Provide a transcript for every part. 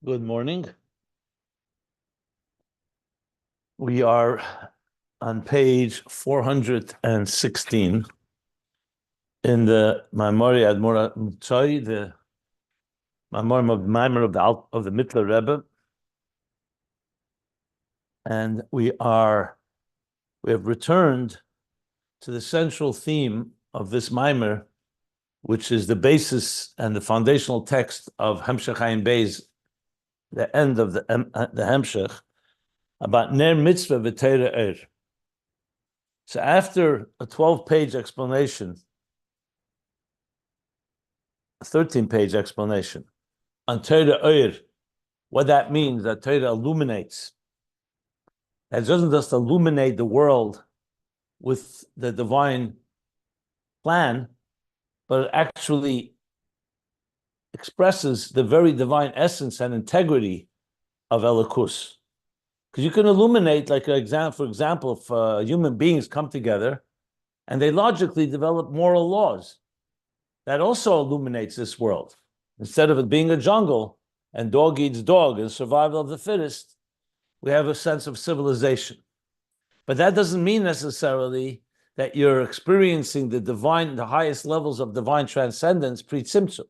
Good morning. We are on page 416 in the Mao'r the Mao'r of the Mittler Rebbe, and we have returned to the central theme of this Mao'r, which is the basis and the foundational text of Hemshech Hayin Beis, the end of the Hemshech, about Ner Mitzvah v'Torah. So after a 12-page explanation, a 13-page explanation on Torah, what that means, that Torah illuminates. It doesn't just illuminate the world with the divine plan, but it actually expresses the very divine essence and integrity of Elokus. Because you can illuminate, like for example, if human beings come together and they logically develop moral laws, that also illuminates this world. Instead of it being a jungle and dog eats dog and survival of the fittest, we have a sense of civilization. But that doesn't mean necessarily that you're experiencing the highest levels of divine transcendence pre-tzimtzum.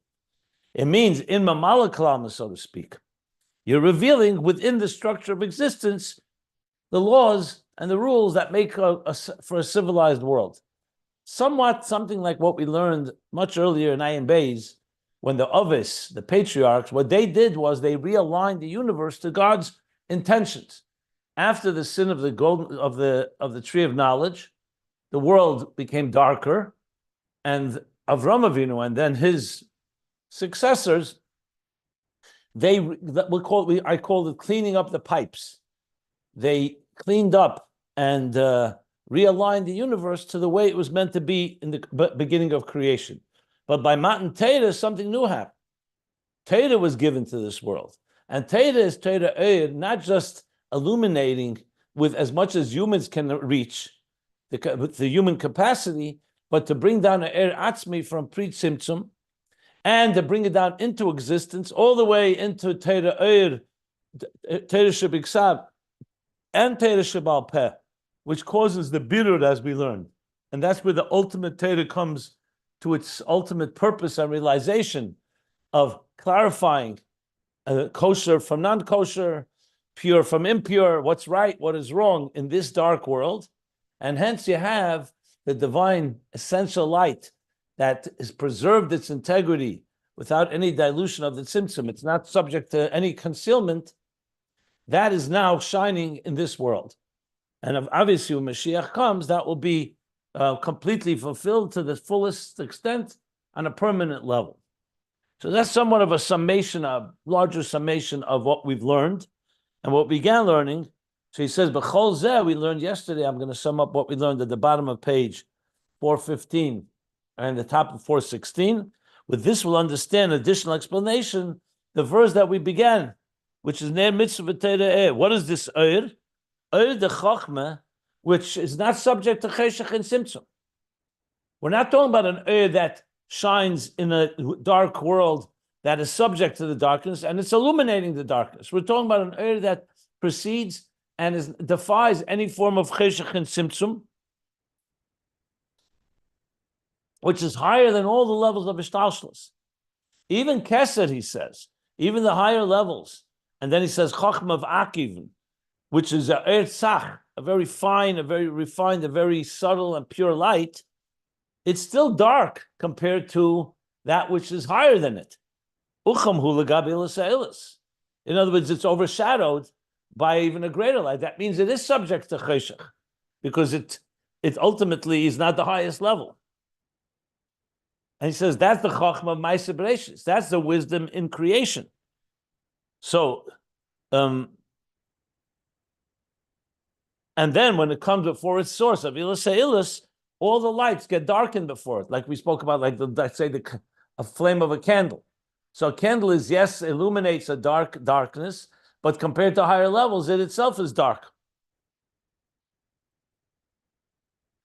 It means in mamala kalama, so to speak. You're revealing within the structure of existence the laws and the rules that make for a civilized world. Something like what we learned much earlier in Ayin Beis, when the Ovis, the patriarchs, what they did was they realigned the universe to God's intentions. After the sin of the tree of knowledge, the world became darker, and Avram Avinu and then his successors, I call it cleaning up the pipes. They cleaned up and realigned the universe to the way it was meant to be in the beginning of creation. But by Matan Torah, something new happened. Torah was given to this world. And Torah is Torah, not just illuminating with as much as humans can reach, the human capacity, but to bring down an Er Atzmi from pre-Tzimtzum, and to bring it down into existence, all the way into Torah Shebiksav, and Torah Shebal Peh, which causes the birur, as we learned. And that's where the ultimate Torah comes to its ultimate purpose and realization of clarifying kosher from non-kosher, pure from impure, what's right, what is wrong in this dark world. And hence you have the divine essential light that has preserved its integrity without any dilution of the tzimtzum. It's not subject to any concealment. That is now shining in this world. And obviously when Mashiach comes, that will be completely fulfilled to the fullest extent on a permanent level. So that's somewhat of a summation, a larger summation of what we've learned and what we began learning. So he says, B'chol zeh, we learned yesterday, I'm going to sum up what we learned at the bottom of page 415 and the top of 416. With this, we'll understand additional explanation, the verse that we began, which is Ner Mitzvah v'Torah. What is this Oir? Oir de Chochmah, which is not subject to Cheshach and Tzimtzum. We're not talking about an Oir that shines in a dark world that is subject to the darkness and it's illuminating the darkness. We're talking about an Oir that precedes and defies any form of Cheshach and Tzimtzum, which is higher than all the levels of Ishtalshlus. Even Kesed, he says, even the higher levels. And then he says, Chochmah of Akiv, which is a Tzach, a very fine, a very refined, a very subtle and pure light. It's still dark compared to that which is higher than it. Ucham hu legabi l'seilis. In other words, it's overshadowed by even a greater light. That means it is subject to Cheshach, because it ultimately is not the highest level. And he says that's the Chochmah of Mao'r Bereishis. That's the wisdom in creation. So, and then when it comes before its source of Ilas Se'ilis, all the lights get darkened before it, like we spoke about, like a flame of a candle. So a candle is, yes, illuminates a darkness, but compared to higher levels, it itself is dark.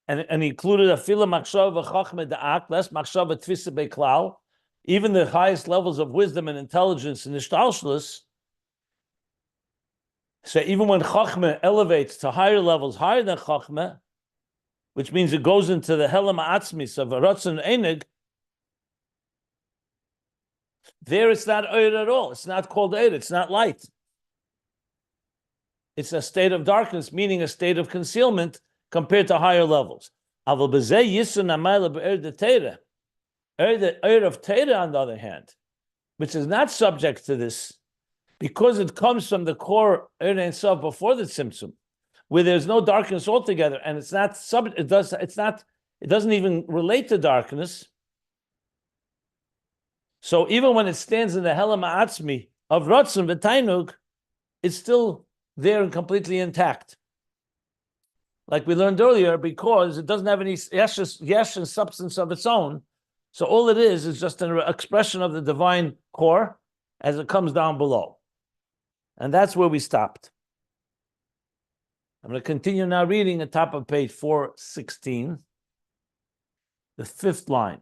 And he included a fila machshava chachma da'ak, less machshava tvisa beklal, even the highest levels of wisdom and intelligence in ishtalshlus So even when Chochmah elevates to higher levels, higher than Chochmah, which means it goes into the Helam Atzmis of Ratzon Einig, there it's not Oyer at all. It's not called Oyer. It's not light. It's a state of darkness, meaning a state of concealment compared to higher levels. Aval b'zeh yisun amayla b'er de Torah. The Oyer of Torah, on the other hand, which is not subject to this, because it comes from the core Oyer Ein Sof before the Tzimtzum, where there's no darkness altogether, and it's not it doesn't even relate to darkness. So even when it stands in the Helam Atzmi of Ratzon v'Tainug, it's still there and completely intact. Like we learned earlier, because it doesn't have any yesh and substance of its own. So all it is just an expression of the divine core as it comes down below. And that's where we stopped. I'm going to continue now reading at top of page 416, the fifth line.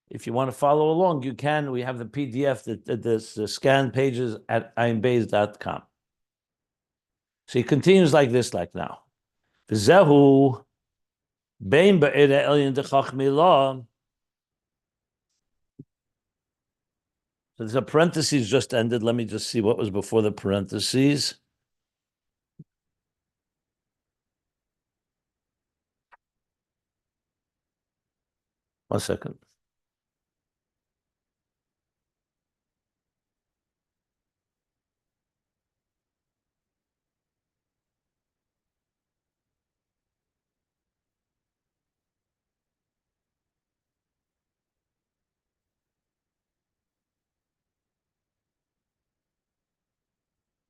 If you want to follow along, you can. We have the PDF, the scanned pages at einbeis.com. So he continues like this, like now. V'zehu bein ba'eda elyon dechach milah. So the parentheses just ended. Let me just see what was before the parentheses. One second.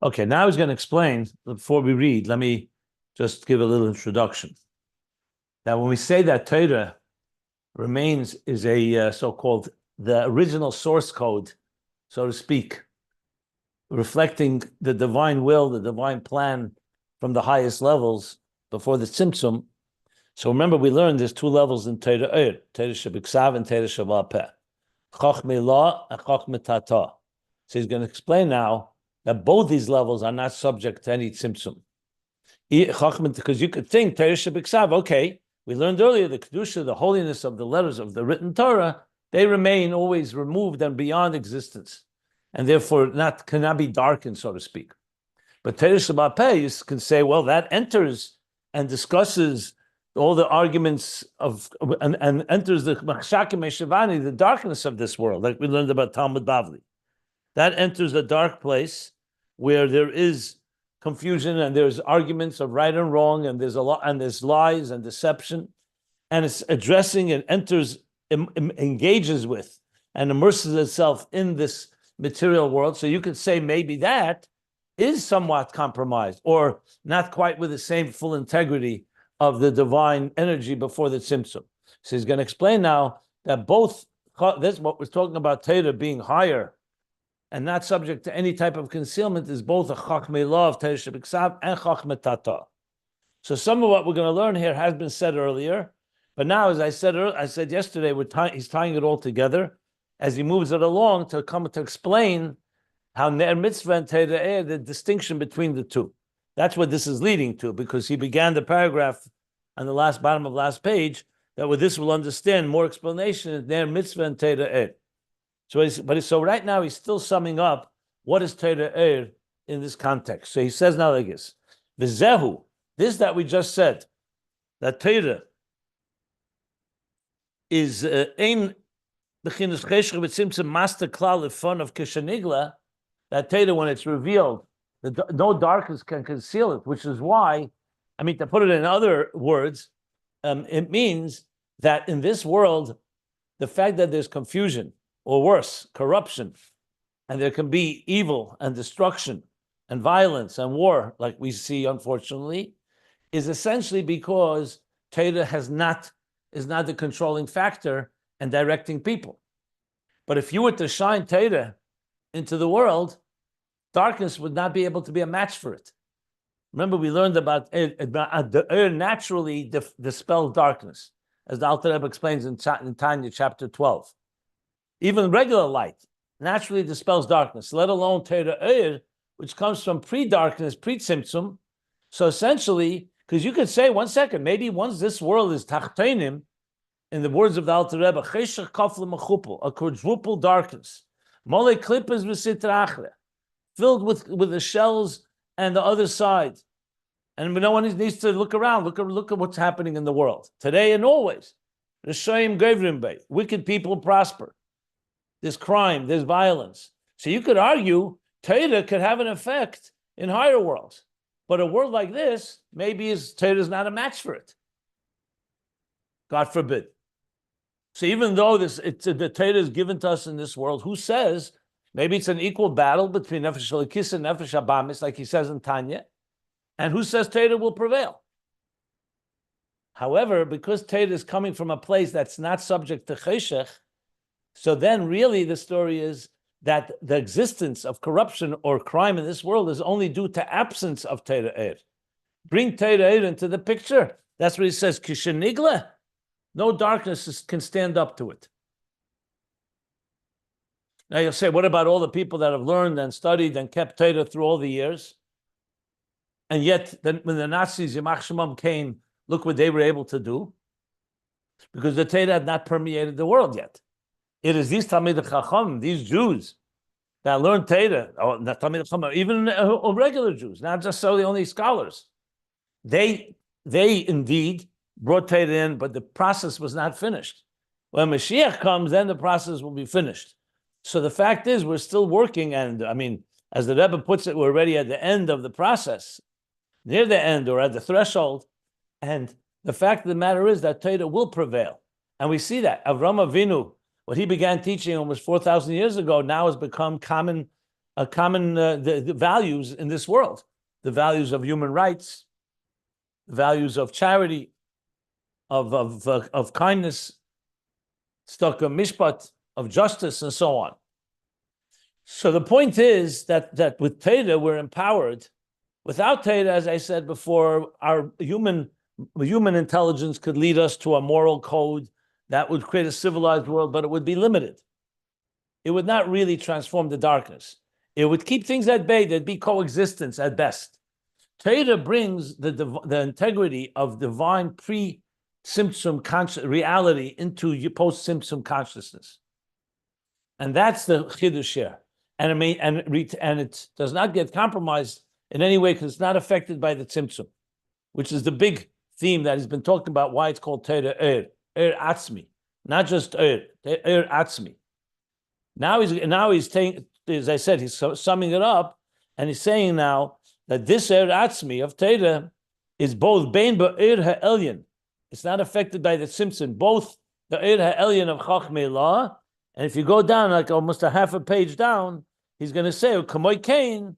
Okay, now he's going to explain, before we read, let me just give a little introduction. Now, when we say that Torah is a so-called, the original source code, so to speak, reflecting the divine will, the divine plan from the highest levels before the Tzimtzum. So remember, we learned there's two levels in Torah Torah Shebiksav and Torah Sheba'al Peh. Chochmei La and Chochmei Tata. So he's going to explain now that both these levels are not subject to any tzimtzum. Because you could think, Torah Shebiksav, okay, we learned earlier the Kedusha, the holiness of the letters of the written Torah, they remain always removed and beyond existence, and therefore cannot be darkened, so to speak. But Torah Sheba'al Peh, you can say, well, that enters and discusses all the arguments of, and enters the Machshakim Shivani, the darkness of this world, like we learned about Talmud Bavli. That enters a dark place where there is confusion and there's arguments of right and wrong, and there's there's lies and deception, and it's addressing and enters, engages with, and immerses itself in this material world. So you could say maybe that is somewhat compromised, or not quite with the same full integrity of the divine energy before the Tzimtzum. So he's going to explain now that both, this what we're talking about, Torah being higher and not subject to any type of concealment, is both a Chochmei La of Torah Shebiksav and Chochmei Tata. So some of what we're going to learn here has been said earlier, but now, as I said yesterday, he's tying it all together as he moves it along to come to explain how Ner Mitzvah and Torah, the distinction between the two. That's what this is leading to, because he began the paragraph on the bottom of last page that with this we'll understand more explanation in Ner Mitzvah and Torah. So right now he's still summing up what is Torah in this context. So he says now like this: V'zehu, this that we just said, that Torah is ein b'chinas cheshach v'tzimtzum master klal lefon of kishanigla. That Torah, when it's revealed, no darkness can conceal it. Which is why, I mean, to put it in other words, it means that in this world, the fact that there's confusion, or worse, corruption, and there can be evil and destruction and violence and war, like we see, unfortunately, is essentially because Torah is not the controlling factor and directing people. But if you were to shine Torah into the world, darkness would not be able to be a match for it. Remember, we learned about the air naturally dispels darkness, as the Alter Rebbe explains in Tanya chapter 12. Even regular light naturally dispels darkness, let alone Torah Eir, which comes from pre-darkness, pre-tzimtzum. So essentially, because you could say, 1 second, maybe once this world is tachtenim, in the words of the Alter Rebbe, cheshach kafle mechupel, a quadruple darkness, mole klippas v'sitrachle, filled with the shells and the other side. And no one needs to look around. Look at what's happening in the world today and always. Wicked people prosper. There's crime, there's violence. So you could argue Torah could have an effect in higher worlds. But a world like this, maybe Torah is not a match for it. God forbid. So even though the Torah is given to us in this world, who says maybe it's an equal battle between Nefesh Elikis and Nefesh Abamis, like he says in Tanya, and who says Torah will prevail? However, because Torah is coming from a place that's not subject to Cheshech, so then really the story is that the existence of corruption or crime in this world is only due to absence of Torah Er. Bring Torah Er into the picture. That's what he says, Kishenigle. No darkness can stand up to it. Now you'll say, what about all the people that have learned and studied and kept Torah through all the years? And yet, when the Nazis, Yamach Shemam, came, look what they were able to do. Because the Torah had not permeated the world yet. It is these Talmid Chacham, these Jews, that learned Torah, or not Talmid Chacham, even regular Jews, not necessarily only scholars. They indeed brought Torah in, but the process was not finished. When Mashiach comes, then the process will be finished. So the fact is, we're still working, and I mean, as the Rebbe puts it, we're already at the end of the process, near the end or at the threshold. And the fact of the matter is that Torah will prevail. And we see that. Avram Avinu, what he began teaching almost 4,000 years ago, now has become the values in this world. The values of human rights, the values of charity, of kindness, tzedakah mishpat, of justice, and so on. So the point is that with Torah, we're empowered. Without Torah, as I said before, our human intelligence could lead us to a moral code that would create a civilized world, but it would be limited. It would not really transform the darkness. It would keep things at bay. There'd be coexistence at best. Torah brings the integrity of divine pre-Tzimtzum reality into post-Tzimtzum consciousness. And that's the Chiddush here. And it does not get compromised in any way because it's not affected by the Tzimtzum, which is the big theme that has been talked about, why it's called Torah Atzmi, not just Torah Atzmi. Now he's taking, as I said, he's summing it up, and he's saying now that this Atzmi of Torah is both Bein Ba'ir Ha'elyon. It's not affected by the Tzimtzum, both the Ha'elyon of Chachmei Law. And if you go down like almost a half a page down, he's going to say, Kamoy Kain,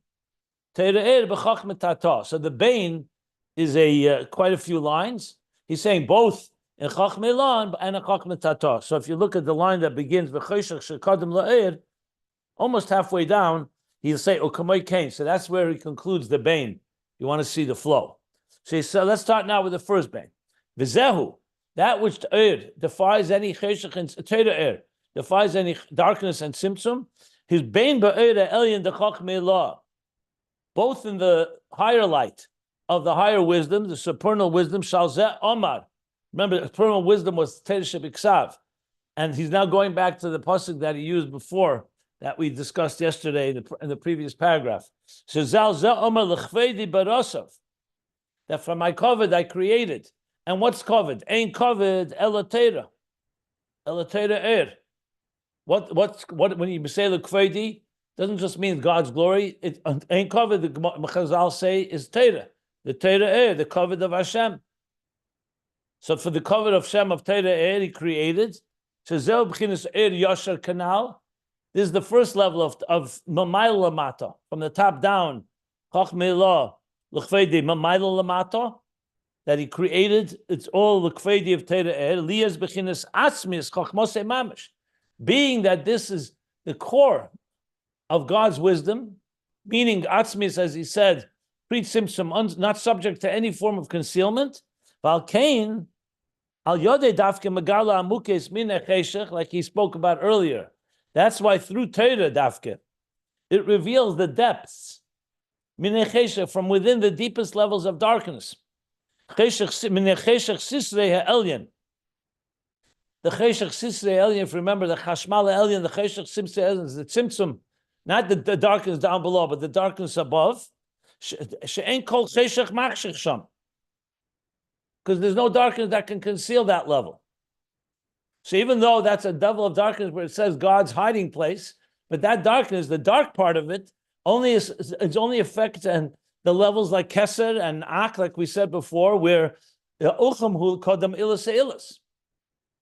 Torah b'chachmet tata. So the Bain is quite a few lines. He's saying both in Chachmei Law and in Chachmet tata. So if you look at the line that begins v'choshech shekadim la'ir, almost halfway down, he'll say Kamoy Kain. So that's where he concludes the Bain. You want to see the flow. So let's start now with the first Bain. V'zehu, that which defies any cheshach and Torah defies any darkness and tzimtzum, his Bein Ba'ir Elyon de Chachmei Law, both in the higher light of the higher wisdom, the supernal wisdom, Shal Zeh Omar. Remember, the supernal wisdom was Torah Shebiksav, and he's now going back to the pasuk that he used before that we discussed yesterday in the previous paragraph. Shazal Zeh Omar L'chvedi Barasav, that from my covet I created. And what's covet? Ain't covet Ela Torah Er. What when you say l'kvedi, doesn't just mean God's glory. It ain't covered. The Chazal say is Torah, the Torah the covered of Hashem. So for the covered of Hashem of Torah he created. Shazel b'chinas yashar kanal. This is the first level of mamayla lamata, from the top down. Chachmei Law l'kvedi mamayla lamata, that he created. It's all l'kvedi of Torah Liyas b'chinas atzmis chachmosei mamish. Being that this is the core of God's wisdom, meaning Atzmis, as he said, pre-Tzimtzum, not subject to any form of concealment, like he spoke about earlier. That's why through Torah Dafke, it reveals the depths minei cheshech, from within the deepest levels of darkness. Cheshech minei cheshech sisrei ha'elyon. The cheshech sisrei elyon, if you remember the chashmal elyon, the cheshech sisrei elyon is the tzimtzum, not the darkness down below, but the darkness above. She'en kol cheshech machshech sham. Because there's no darkness that can conceal that level. So even though that's a level of darkness where it says God's hiding place, but that darkness, the dark part of it, it's only affects and the levels like Keser and Ak, like we said before, where the Uchamhu kodam ilas ilas.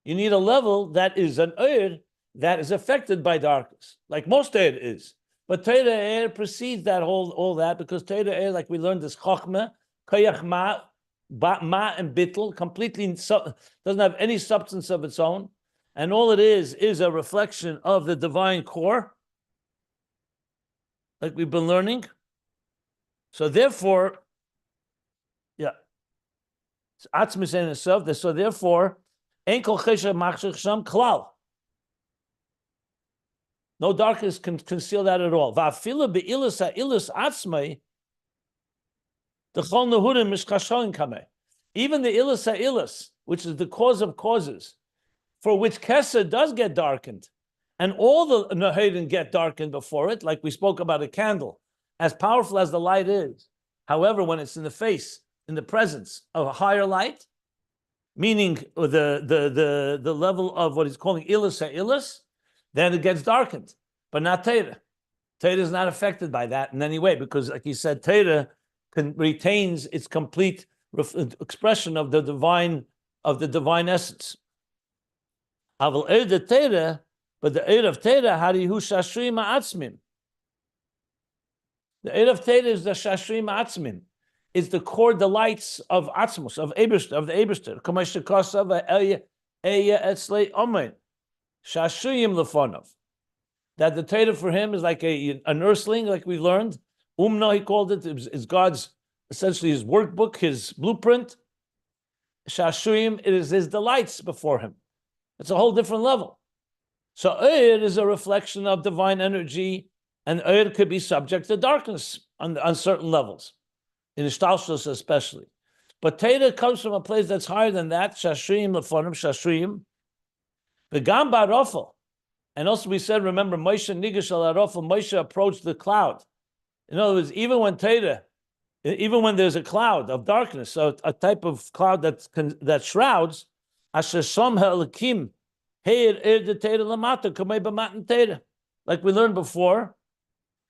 You need a level that is an Eir that is affected by darkness, like most Eir is. But Torah Eir precedes that all that, because Torah Eir, like we learned, is Chochmah, Koyach Ma, and Bittul, completely doesn't have any substance of its own. And all it is a reflection of the divine core, like we've been learning. So therefore, yeah, it's atzmis in itself. So therefore, ein kol chesed machshech sham klal. No darkness can conceal that at all. Va'afilu be'ilas ha'ilus atzmai, the chol nehurim mishkashoin kameh. Even the ilas ha'ilus, which is the cause of causes, for which Keser does get darkened, and all the Nehirim get darkened before it, like we spoke about a candle, as powerful as the light is. However, when it's in the face, in the presence of a higher light, meaning the level of what he's calling Ilas ha'Ilas, then it gets darkened, but not Torah. Torah is not affected by that in any way, because like he said, Torah retains its complete expression of the divine essence. Aval Eir de Torah, but the Eir of Torah, Harihu Shashrim Atzmim. The Eir of Torah is the Shashrim Atzmim. It's the core delights of Atzmos, of the Eberster. Kamesh Kosav Eya Etzlei Omer. Shashrim Lefonov. That the Torah for him is like a nursling, like we learned. Umna, he called it, is God's, essentially his workbook, his blueprint. Shashrim, it is his delights before him. It's a whole different level. So Eir is a reflection of divine energy, and Eir could be subject to darkness on certain levels, in Ishtalshus especially. But Torah comes from a place that's higher than that, Shashrim, Lefonim, Shashrim. V'gam ba'arofel. And also we said, remember, Moshe Nigash al Arofel, Moshe approached the cloud. In other words, even when there's a cloud of darkness, so a type of cloud that shrouds, Asher Som Ha'elakim, Heir de Torah Lamata, Kamei B'matan Torah. Like we learned before,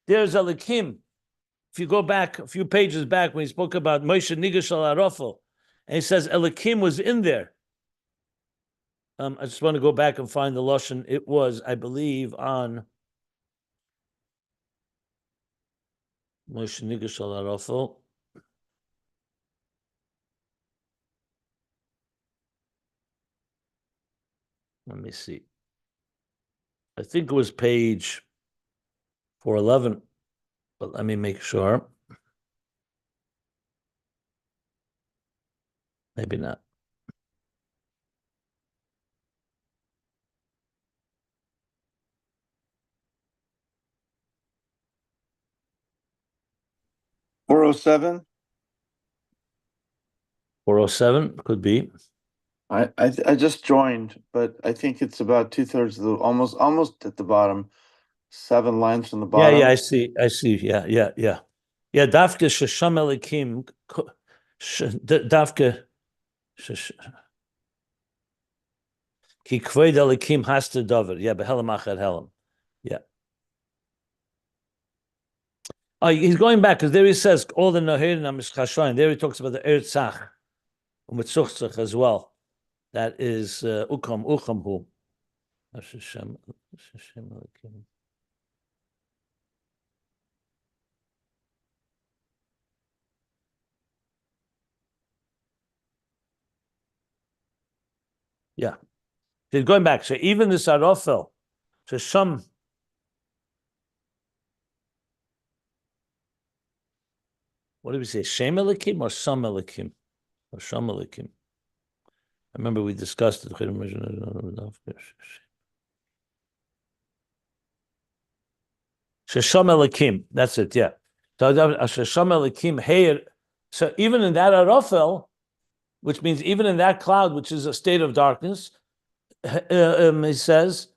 there's Elakim. If you go back a few pages back when he spoke about Moshe Nigash al Arofel, and he says Elakim was in there. I just want to go back and find the Lashon. It was, I believe, on Moshe Nigash al Arofel. Let me see. I think it was page 411, but let me make sure. Maybe not. $407. 407 could be. I just joined, but I think it's about 2/3 of the almost at the bottom, 7 lines from the bottom. Yeah, I see. Yeah. Dafke shesham elikim, dafke ki kved elikim has to dover. Yeah, behelam achad helam. Yeah. Oh, he's going back because there he says all the Nehirim and Mishkashoin. There he talks about the Ertzach and Mitzuchtzach as well. That is Uchamhu. Yeah. He's going back. So even this Arofel, so some. What did we say? Shem Elikim or Sam Elikim? Or Sham Elikim? I remember we discussed it. Shesham Elikim. That's it, yeah. So even in that arafel, which means even in that cloud, which is a state of darkness, he says,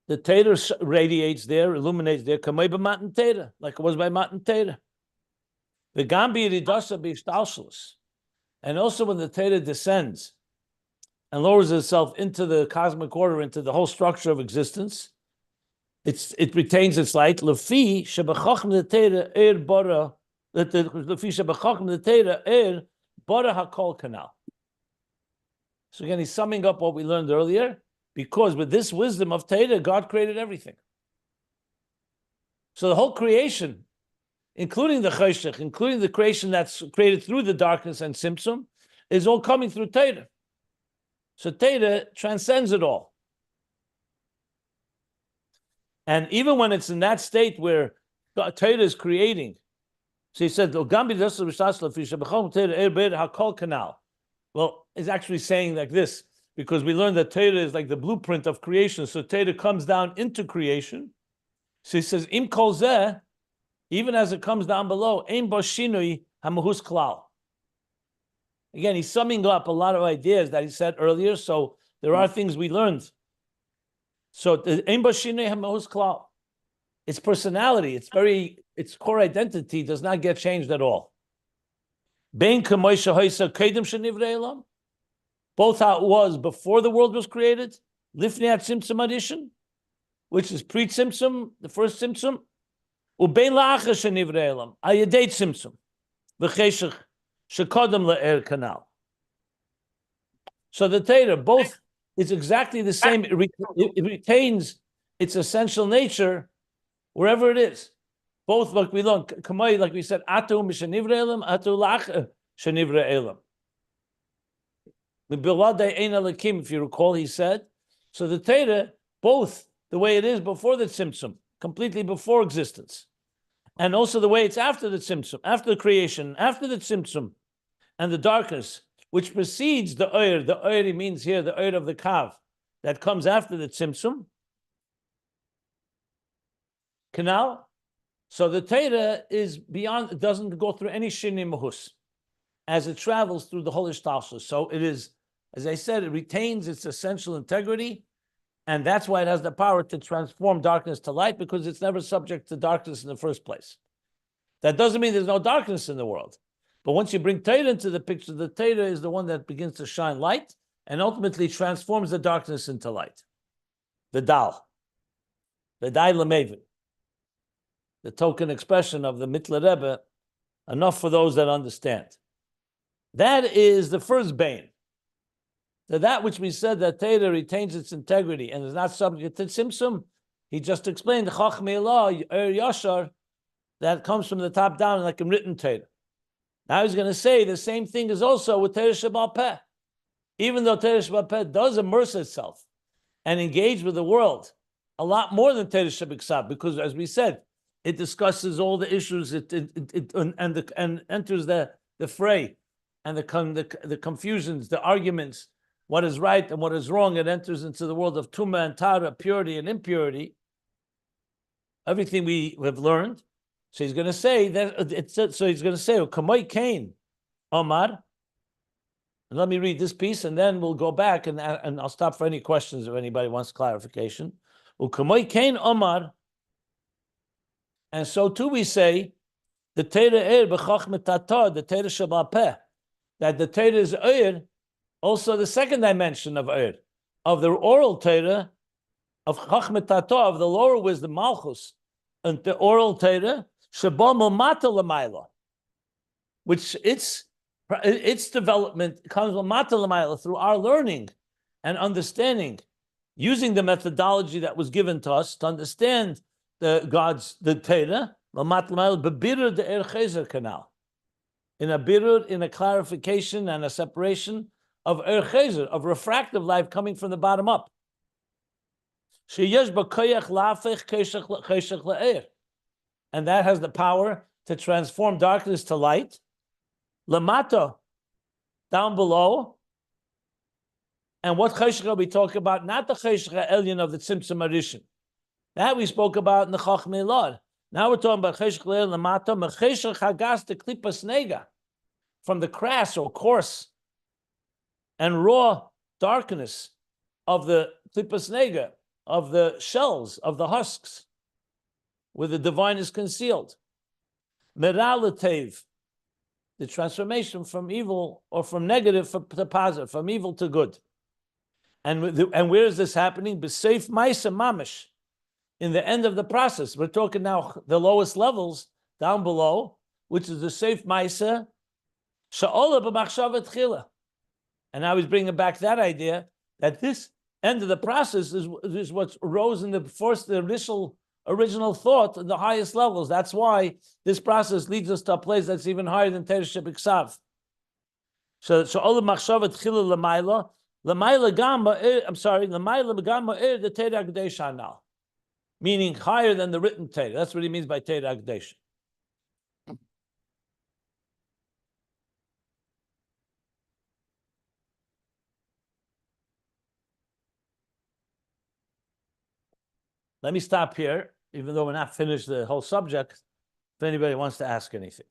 the Torah radiates there, illuminates there, like it was by Matan Torah. The Gambi Ridasa Bishtalshalis. And also when the Torah descends and lowers itself into the cosmic order, into the whole structure of existence, it retains its light. Lefi shebachachim the Torah bara, lefi shebachachim the Torah bara hakol canal. So again, he's summing up what we learned earlier, because with this wisdom of Torah, God created everything. So the whole creation, including the Choshech, including the creation that's created through the darkness and Tzimtzum, is all coming through Torah. So Torah transcends it all. And even when it's in that state where Torah is creating, so he said, well, it's actually saying like this, because we learned that Torah is like the blueprint of creation. So Torah comes down into creation. So he says, Im kol zeh, even as it comes down below, ein bo shinui hamahus klal. Again, he's summing up a lot of ideas that he said earlier. So there are things we learned. So ein bo shinui hamahus klal. Its personality, its core identity does not get changed at all. Bein kamoisha hoisa kedem shenivre elam. Both how it was before the world was created, lifnei tzimtzum addition, which is pre-tzimtzum, the first tzimtzum, ubein la'achar shenivre elam, ayedei tzimtzum, v'cheshach shekodem le'er kanal. So the Torah, both is exactly the same. It retains its essential nature wherever it is. Both, like we learned, kamay, like we said, atu mishenivre elam, atu la'achar shenivre elam. If you recall, he said, so the Torah, both the way it is before the Tzimtzum, completely before existence, and also the way it's after the Tzimtzum, after the creation, after the Tzimtzum, and the darkness, which precedes the Oyer. The Oyer means here the Oyer of the Kav, that comes after the Tzimtzum. Canal. So the Torah is beyond, it doesn't go through any Shini Mahus as it travels through the whole Ishtalsha. So it is, as I said, it retains its essential integrity, and that's why it has the power to transform darkness to light, because it's never subject to darkness in the first place. That doesn't mean there's no darkness in the world. But once you bring Torah into the picture, the Torah is the one that begins to shine light and ultimately transforms the darkness into light. The Dal. The Dai Lamevin. The token expression of the Mittler Rebbe, enough for those that understand. That is the first bane. So that which we said that Torah retains its integrity and is not subject to Tzimtzum, he just explained the Chachmei Law, Yashar, that comes from the top down like in written Torah. Now he's going to say the same thing is also with Torah Sheba'al Peh. Even though Torah Sheba'al Peh does immerse itself and engage with the world a lot more than Torah Sheba'al, because as we said, it discusses all the issues and enters the fray and the confusions, the arguments, what is right and what is wrong. It enters into the world of Tumah and Tara, purity and impurity. Everything we have learned. So he's going to say that. So he's going to say, "Kamay Kain, Omar." And let me read this piece, and then we'll go back and I'll stop for any questions if anybody wants clarification. Kamay Kain, Omar. And so too we say the Torah b'chachmet Tata, the Torah Sheba'al Peh, that the Torah is also the second dimension of of the oral Torah, of chachmet Tata, of the lower wisdom Malchus, and the oral Torah Sheba Mata L'mayla, which its development comes Mata L'mayla through our learning and understanding, using the methodology that was given to us to understand the Torah, bebirur the Chozer canal, in a birur, in a clarification and a separation of Chozer, of refractive life coming from the bottom up. And that has the power to transform darkness to light. Lamata, down below. And what Chozer are we talking about? Not the Chozer Elyon of the Tzimtzum Arishin. That we spoke about in the Chochmei Lod. Now we're talking about Cheshach Leil Lamata, Mecheshach Hagas de Klipas Nega, from the crass or coarse and raw darkness of the Klipas Nega, of the shells, of the husks, where the divine is concealed. Meralatev, the transformation from evil or from negative to positive, from evil to good. And where is this happening? B'seif Maisa Mamish, in the end of the process. We're talking now the lowest levels down below, which is the Seif Maisa Sha'ola b'machshavat chila. And now he's bringing back that idea that this end of the process is what arose in the original thought in the highest levels. That's why this process leads us to a place that's even higher than Teresh B'Ksav. So Sha'ola b'machshavat chila l'mayla. L'mayla gamma, l'mayla gamma the Teirah G'desh Hanal. Meaning higher than the written Teirah. That's what he means by Teirah G'desh. Let me stop here, even though we're not finished the whole subject, if anybody wants to ask anything.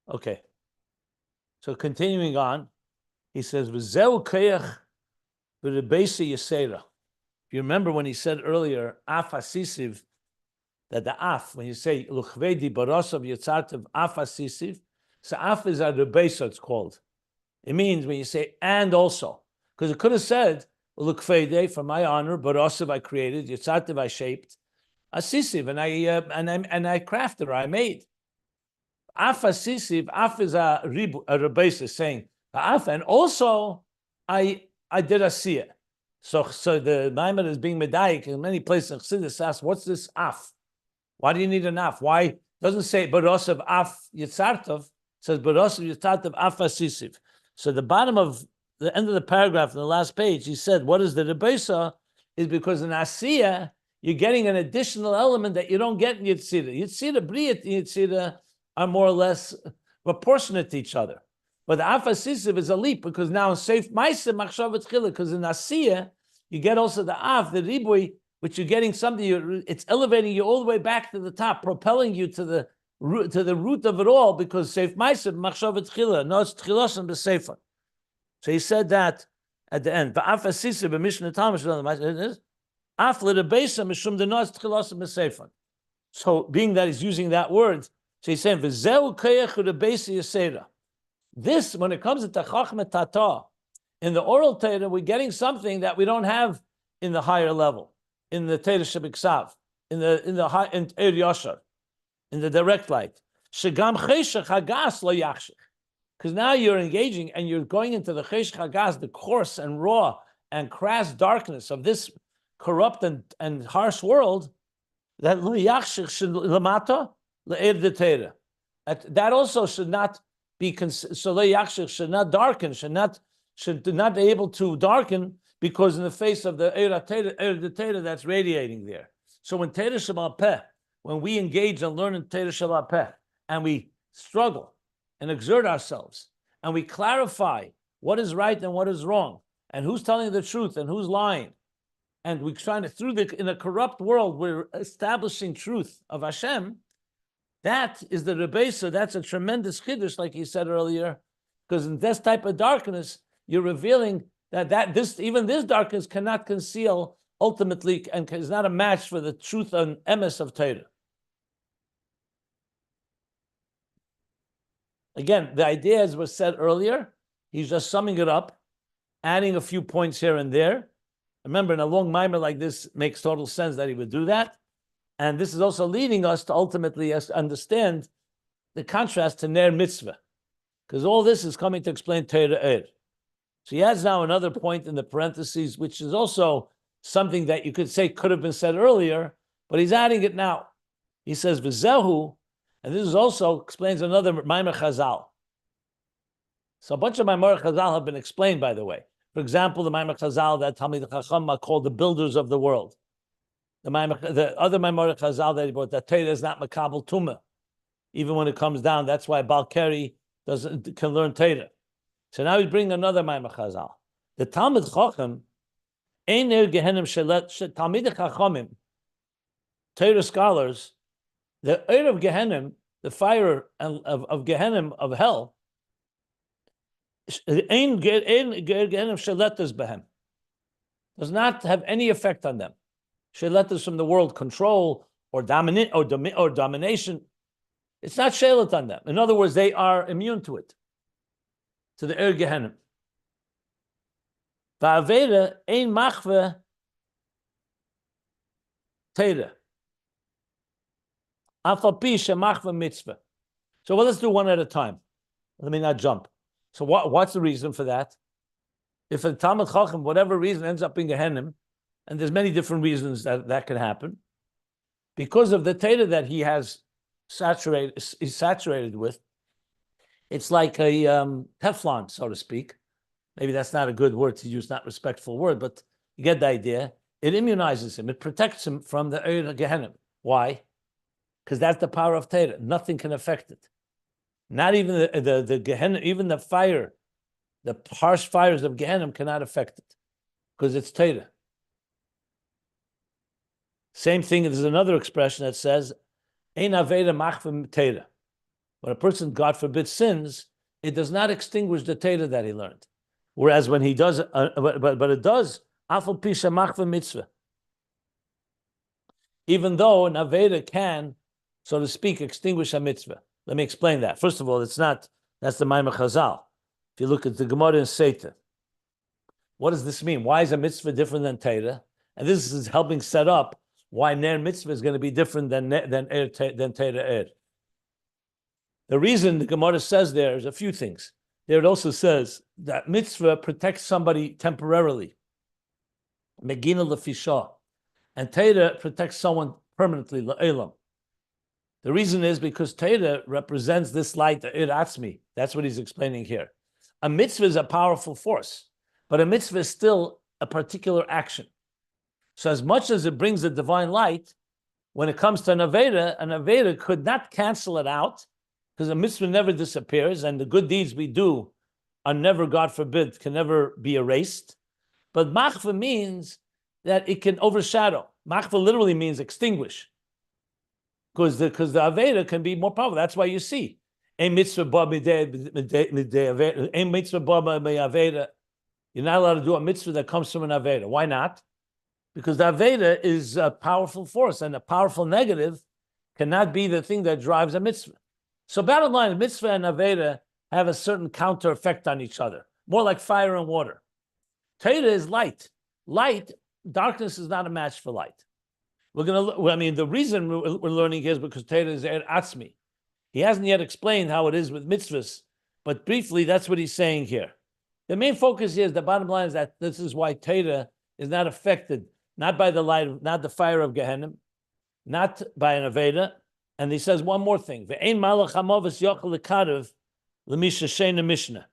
Okay. So continuing on, he says, "V'zeu koyach v'rebeisa yisera." If you remember when he said earlier, "Af asisiv," that the af, when you say "Luchvedi barasav yitzartav af asisiv," so af is a rebeisa, it's called. It means when you say "and also," because it could have said "Luchvedi," for my honor, barasav I created, yitzartav I shaped, asisiv and I crafted or I made. Af asisiv, af is a rebeisa saying af, and also I did asiyah. So the Maimon is being medayik in many places in Chassidus asks, what's this af? Why do you need an af? Why it doesn't say barasav af yitzartav? It says barasav yitzartav af asisiv. So the bottom of the end of the paragraph in the last page, he said, what is the rebeisa? Is because in asiyah you're getting an additional element that you don't get in yitzira. Yitzira, briyat, yitzira are more or less proportionate to each other. But the af asisiv is a leap because now in Seif Maisa Machshavat Chila, because in Asiyah, you get also the af, the ribui, which you're getting something, it's elevating you all the way back to the top, propelling you to the root of it all, because Seif Maisa Machshavat Chila, no, it's Tchilos and B'Seifon. So he said that at the end. But af asisiv b'mishnah Talmud, af l'rebeisa mishum the no, it's Tchilos and B'Seifon. So being that he's using that word, so he's saying, "V'zeu koyach u'rebeisa yisera." This, when it comes to Chachma Tata, in the oral Torah, we're getting something that we don't have in the higher level, in the Torah Shebiksav, in Eir Yashar, in the direct light. Shegam Cheshach Hagas lo yachshich. Because now you're engaging and you're going into the Cheshach Hagas, the coarse and raw and crass darkness of this corrupt and harsh world, that lo yachshich lamata le'er de Torah. That also should not be should not darken, should not be able to darken, because in the face of the Eir Torah that's radiating there. So when Torah Sheba'al Peh, when we engage and learn in Torah Sheba'al Peh, and we struggle and exert ourselves, and we clarify what is right and what is wrong, and who's telling the truth and who's lying, and we're trying to in a corrupt world, we're establishing truth of Hashem. That is the rebeisa. That's a tremendous chiddush, like he said earlier, because in this type of darkness, you're revealing that this darkness cannot conceal ultimately, and is not a match for the truth and emes of Torah. Again, the idea, as was said earlier, he's just summing it up, adding a few points here and there. Remember, in a long mimer like this, makes total sense that he would do that. And this is also leading us to ultimately understand the contrast to Ner Mitzvah, because all this is coming to explain Torah Eir. So he adds now another point in the parentheses, which is also something that you could say could have been said earlier, but he's adding it now. He says, V'zehu, and this is also explains another Maimer Chazal. So a bunch of Mao'r Chazal have been explained, by the way. For example, the Mao'r Chazal that Talmid Chacham are called the builders of the world. The other Mao'r Chazal that he brought, that Torah is not makabel tumah, even when it comes down. That's why Balkari can learn Torah. So now we bring another Mao'r Chazal. The Talmid Chacham, ein gehenim Talmid Chachamim, Torah scholars, the of Gehenim, the fire of Gehenim of hell, does not have any effect on them. Sheletas from the world, control or domination. It's not shelet on them. In other words, they are immune to it, to the Gehenim. Va'aveda ein machve Torah. Mitzvah. So let's do one at a time. Let me not jump. So what's the reason for that? If a Talmid Chacham, whatever reason, ends up in Gehenim, and there's many different reasons that can happen, because of the Torah that he has saturated with, it's like a Teflon, so to speak. Maybe that's not a good word to use, not respectful word, but you get the idea. It immunizes him. It protects him from the Gehenim. Why? Because that's the power of Torah. Nothing can affect it. Not even the Gehenna, even the fire, the harsh fires of Gehenna cannot affect it, because it's Torah. Same thing, there's another expression that says, Ein aveda machvim Torah. When a person, God forbid, sins, it does not extinguish the Torah that he learned. Whereas when he does, but it does, afal pisha machvim mitzvah. Even though an aveda can, so to speak, extinguish a mitzvah. Let me explain that. First of all, it's not, that's the Mao'r Chazal. If you look at the Gemara in Seta, what does this mean? Why is a mitzvah different than Torah? And this is helping set up why Ner mitzvah is going to be different than Torah. The reason the Gemara says there is a few things. There it also says that mitzvah protects somebody temporarily. Megina lefisha. And Torah protects someone permanently, la'elam. The reason is because Torah represents this light, the atzmi. That's what he's explaining here. A mitzvah is a powerful force, but a mitzvah is still a particular action. So as much as it brings the divine light, when it comes to an aveda could not cancel it out, because a mitzvah never disappears, and the good deeds we do are never, God forbid, can never be erased. But machva means that it can overshadow. Machva literally means extinguish. Because the aveda can be more powerful. That's why you see a mitzvah ba aveda. You're not allowed to do a mitzvah that comes from an aveda. Why not? Because the aveda is a powerful force, and a powerful negative cannot be the thing that drives a mitzvah. So bottom line, mitzvah and aveda have a certain counter effect on each other, more like fire and water. Torah is light. Darkness is not a match for light. The reason we're learning here is because Torah is atzmi. He hasn't yet explained how it is with mitzvahs, but briefly, that's what he's saying here. The main focus here is, the bottom line is that this is why Torah is not affected, not by the light, not the fire of Gehenna, not by an aveda. And he says one more thing. Ve'ein malach hamovus yochel lekarev l'misha sheina mishnah.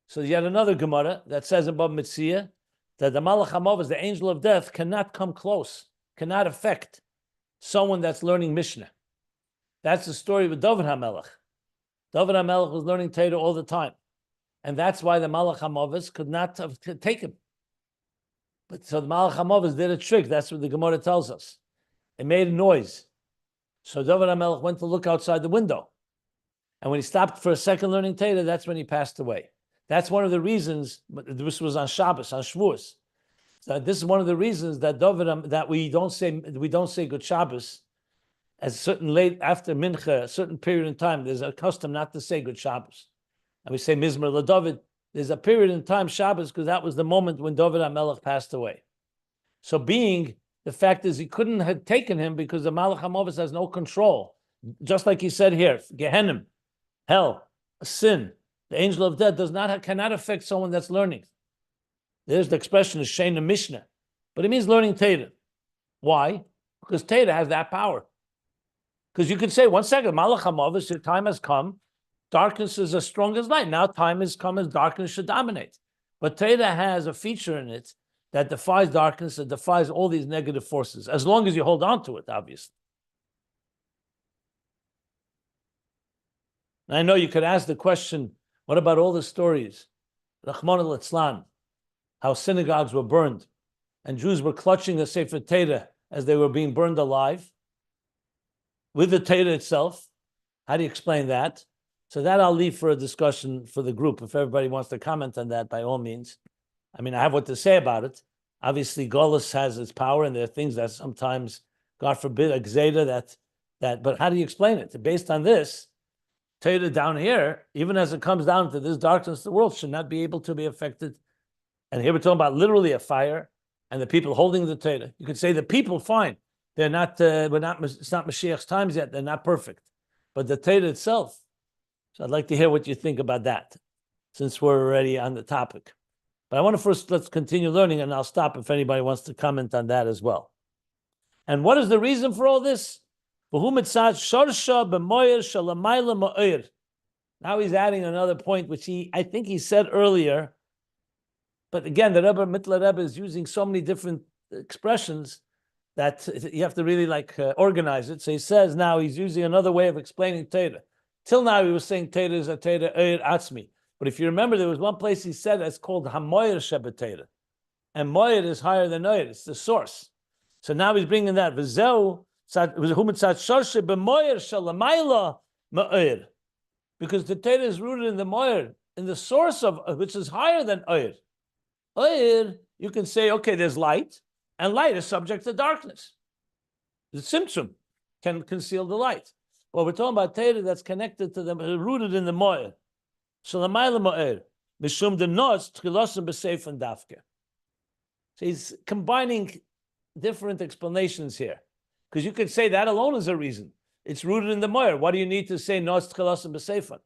So yet another Gemara that says above Mitzvah that the malach hamovus, the angel of death, cannot come close, cannot affect someone that's learning Mishnah. That's the story with David HaMelech. David HaMelech was learning Torah all the time. And that's why the Malach HaMovus could not have taken him. But so the Malach HaMovus did a trick. That's what the Gemara tells us. It made a noise. So David HaMelech went to look outside the window. And when he stopped for a second learning Torah, that's when he passed away. That's one of the reasons, this was on Shabbos, on Shavuos. So this is one of the reasons that that we don't say Good Shabbos as certain late after Mincha, a certain period in time. There's a custom not to say Good Shabbos, and we say Mizmer LaDavid. There's a period in time Shabbos because that was the moment when David HaMelech passed away. So the fact is he couldn't have taken him because the Malach HaMovus has no control. Just like he said here, Gehenna, hell, sin, the angel of death cannot affect someone that's learning. There's the expression is Sheina Mishnah, but it means learning Torah. Why? Because Torah has that power. Because you could say, 1 second, Malach HaMovus, your time has come. darkness is as strong as light. Now time has come as darkness should dominate. But Torah has a feature in it that defies darkness, that defies all these negative forces, as long as you hold on to it, obviously. And I know you could ask the question, what about all the stories, Rahman al-Itzlan, how synagogues were burned, and Jews were clutching the Sefer Torah as they were being burned alive, with the Torah itself? How do you explain that? So that I'll leave for a discussion for the group. If everybody wants to comment on that, by all means. I mean, I have what to say about it. Obviously, Golus has its power, and there are things that sometimes, God forbid, a gzeda that. But how do you explain it? Based on this, Torah down here, even as it comes down to this darkness of the world, should not be able to be affected. And here we're talking about literally a fire, and the people holding the Torah. You could say the people, fine, they're not. It's not Mashiach's times yet. They're not perfect, but the Torah itself. So I'd like to hear what you think about that, since we're already on the topic. But I want to first, let's continue learning, and I'll stop if anybody wants to comment on that as well. And what is the reason for all this? Now he's adding another point, which I think he said earlier. But again, the Rebbe, Mittler Rebbe, is using so many different expressions that you have to really organize it. So he says now he's using another way of explaining Torah. Till now he was saying Torah is a Torah Atzmi. But if you remember, there was one place he said it's called Mao'r Shebetera. And Mao'r is higher than Oyer. It's the source. So now he's bringing that. Because the Torah is rooted in the Mao'r, in the source of which is higher than Oyer. Oyer, you can say, okay, there's light, and light is subject to darkness. The Tzimtzum can conceal the light. Well, we're talking about Torah that's connected to them, rooted in the Mao'r. Shalamayla Mao'r, Mishum de Nos, Tchilosim B'Seif and Dafke. So he's combining different explanations here. Because you could say that alone is a reason. It's rooted in the Mao'r. What do you need to say Nos, Tchilosim B'Seif?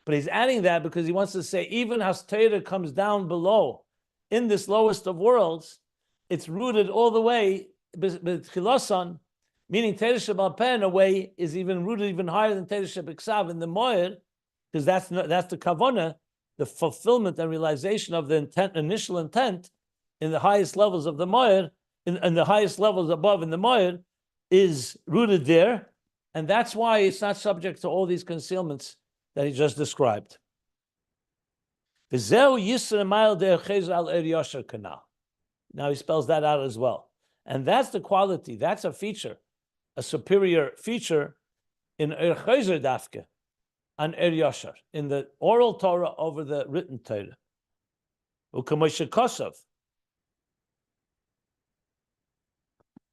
But he's adding that because he wants to say even as Torah comes down below, in this lowest of worlds, it's rooted all the way, meaning Torah Shebal Peh in a way is even rooted even higher than Torah Shebeksav in the Mao'r, because that's the kavanah, the fulfillment and realization of the intent, initial intent, in the highest levels of the Mao'r, in the highest levels above in the Mao'r, is rooted there, and that's why it's not subject to all these concealments that he just described. Now he spells that out as well, and that's the quality. That's a feature, a superior feature in Chozer Dafke. And Yashar, in the oral Torah over the written Torah. Kosov.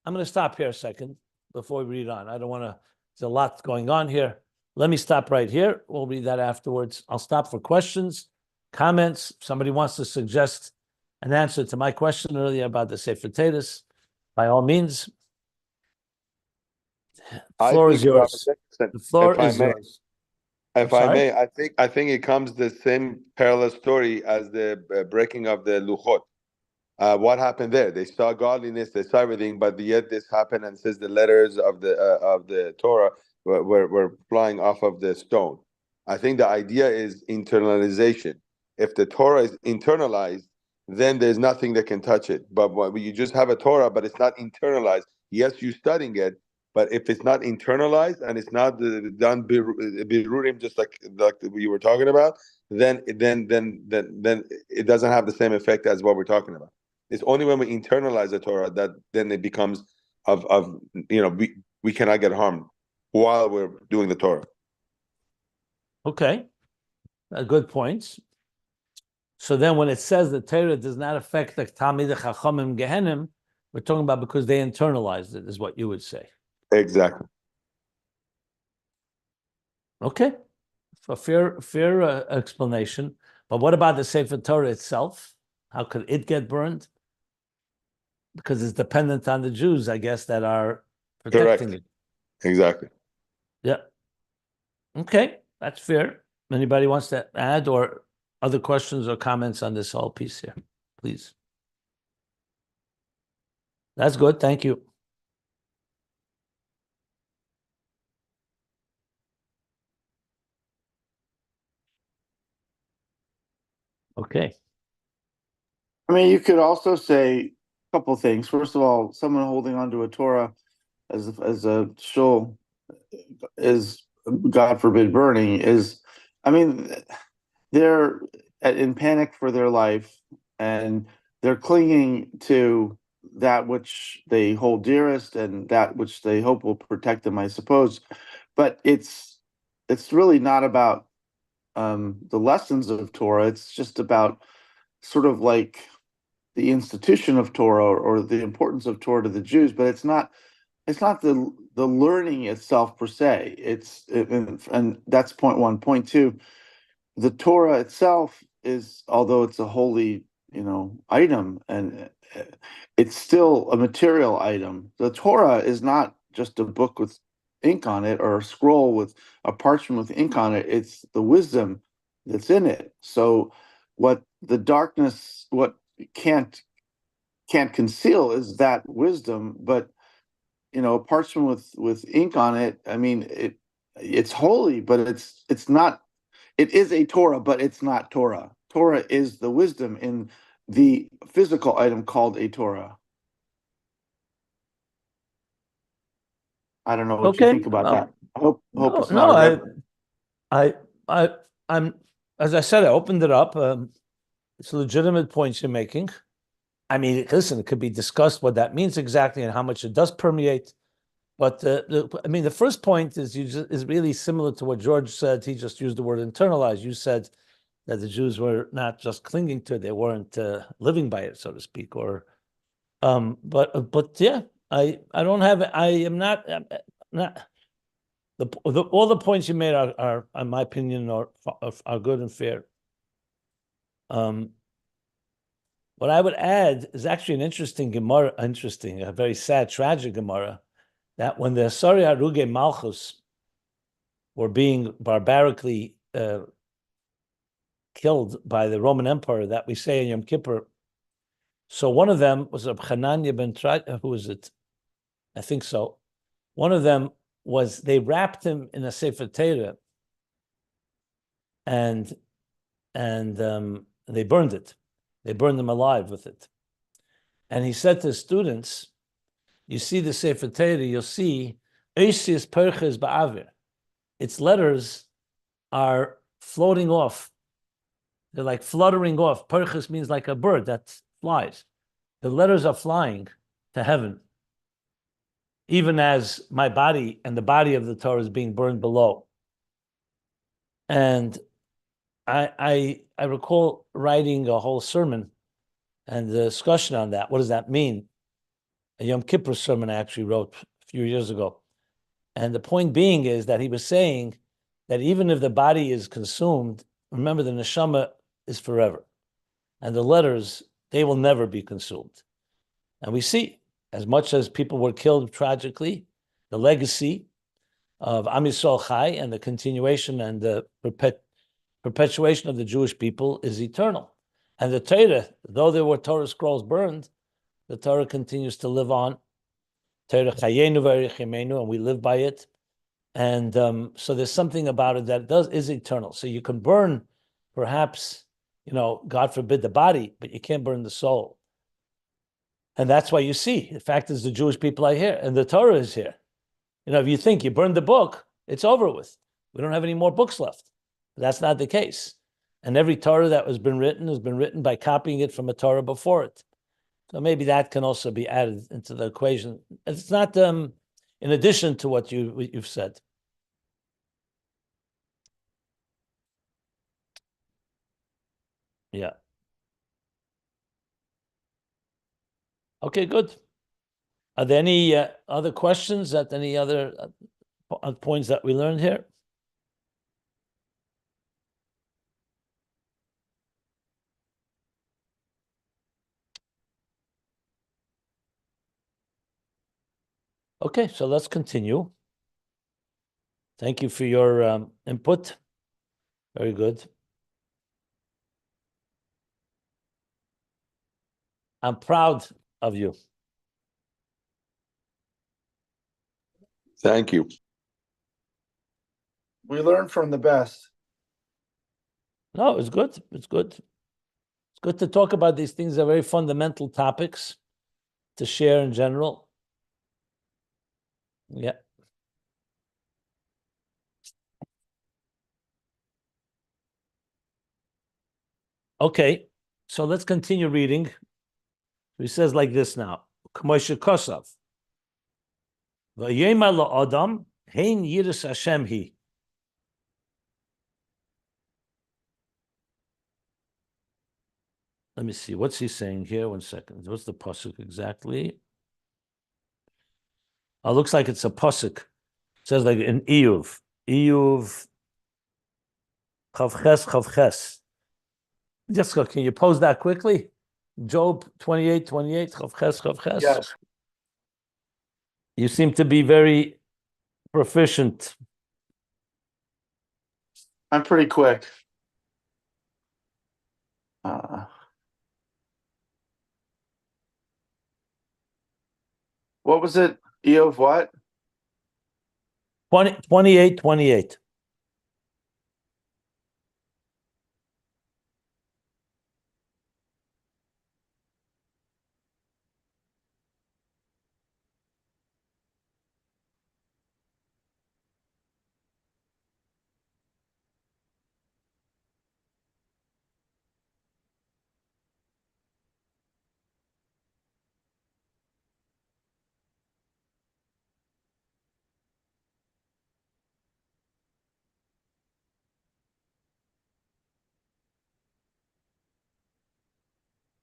I'm going to stop here a second before we read on. I don't want to, there's a lot going on here. Let me stop right here. We'll read that afterwards. I'll stop for questions, comments. If somebody wants to suggest an answer to my question earlier about the Sefer Torah, by all means. The floor is yours. The floor is yours. If I may, I think it comes the same parallel story as the breaking of the Luchot. What happened there? They saw godliness, they saw everything, but yet this happened, and says the letters of the Torah were flying off of the stone. I think the idea is internalization. If the Torah is internalized, then there's nothing that can touch it. But when you just have a Torah, but it's not internalized, yes, you're studying it, but if it's not internalized and it's not done birurim, just like we were talking about, then it doesn't have the same effect as what we're talking about. It's only when we internalize the Torah that then it becomes we cannot get harmed while we're doing the Torah. Okay, good points. So then, when it says the Torah does not affect the Talmidei Chachamim Gehenim, we're talking about because they internalized it, is what you would say. Exactly. Okay, a fair explanation. But what about the Sefer Torah itself? How could it get burned? Because it's dependent on the Jews, I guess, that are protecting it. Exactly. Yeah. Okay, that's fair. Anybody wants to add or other questions or comments on this whole piece here? Please. That's good. Thank you. Okay. I mean, you could also say a couple things. First of all, someone holding onto a Torah as a shul is, God forbid, burning is, I mean, they're in panic for their life, and they're clinging to that which they hold dearest and that which they hope will protect them, I suppose. But it's really not about the lessons of Torah. It's just about sort of like the institution of Torah, or the importance of Torah to the Jews. But it's not the learning itself per se. And that's point one. Point two, the Torah itself is, although it's a holy, item, and it's still a material item. The Torah is not just a book with ink on it, or a scroll with a parchment with ink on it. It's the wisdom that's in it. So what the darkness, what can't conceal, is that wisdom. But a parchment with ink on it, I mean, it's holy, but it's not. It is a Torah, but it's not Torah. Torah is the wisdom in the physical item called a Torah. I don't know what you think about that. I hope it's not. I'm, as I said, I opened it up. It's legitimate points you're making. I mean, listen, it could be discussed what that means exactly and how much it does permeate. But the first point is really similar to what George said. He just used the word internalize. You said that the Jews were not just clinging to it; they weren't living by it, so to speak. Or, but yeah, I don't have. I am not. Not all the points you made are in my opinion, are good and fair. What I would add is actually an interesting Gemara, a very sad, tragic Gemara, that when the Asari Haruge Malchus were being barbarically killed by the Roman Empire, that we say in Yom Kippur, so one of them was Reb Chananya ben who was it? I think so. One of them was, they wrapped him in a Sefer Torah and they burned it. They burned him alive with it. And he said to his students, you see the Sefer Torah, you'll see Eishis Perches Ba'avir. Its letters are floating off. They're like fluttering off. Perches means like a bird that flies. The letters are flying to heaven, even as my body and the body of the Torah is being burned below. And I recall writing a whole sermon and the discussion on that. What does that mean? A Yom Kippur sermon I actually wrote a few years ago. And the point being is that he was saying that even if the body is consumed, remember the neshama is forever. And the letters, they will never be consumed. And we see, as much as people were killed tragically, the legacy of Am Yisrael Chai and the continuation and the perpetuation of the Jewish people is eternal. And the Torah, though there were Torah scrolls burned, the Torah continues to live on. Torah chayenu v'erichimenu, and we live by it. And so there's something about it that is eternal. So you can burn, perhaps, God forbid, the body, but you can't burn the soul. And that's why you see, the fact is, the Jewish people are here, and the Torah is here. If you think you burned the book, it's over with. We don't have any more books left. But that's not the case. And every Torah that has been written by copying it from a Torah before it. So maybe that can also be added into the equation. It's not in addition to what you've said. Yeah. Okay, good. Are there any other questions at any other points that we learned here? Okay, so let's continue. Thank you for your input. Very good. I'm proud of you. Thank you. We learn from the best. No, it's good. It's good. It's good to talk about these things. They're very fundamental topics to share in general. Yeah. Okay, so let's continue reading. He says like this now. K'moshe Kosav. V'yema la'adam hein yiras Hashem hi. Let me see. What's he saying here? 1 second. What's the pasuk exactly? Oh, looks like it's a pasuk. It says like in Iyuv. Iyuv Chavches Chavches. Jessica, can you pose that quickly? Job 28:28. Chavches Chavches. Yes. You seem to be very proficient. I'm pretty quick. What was it? Eov what? 28:28.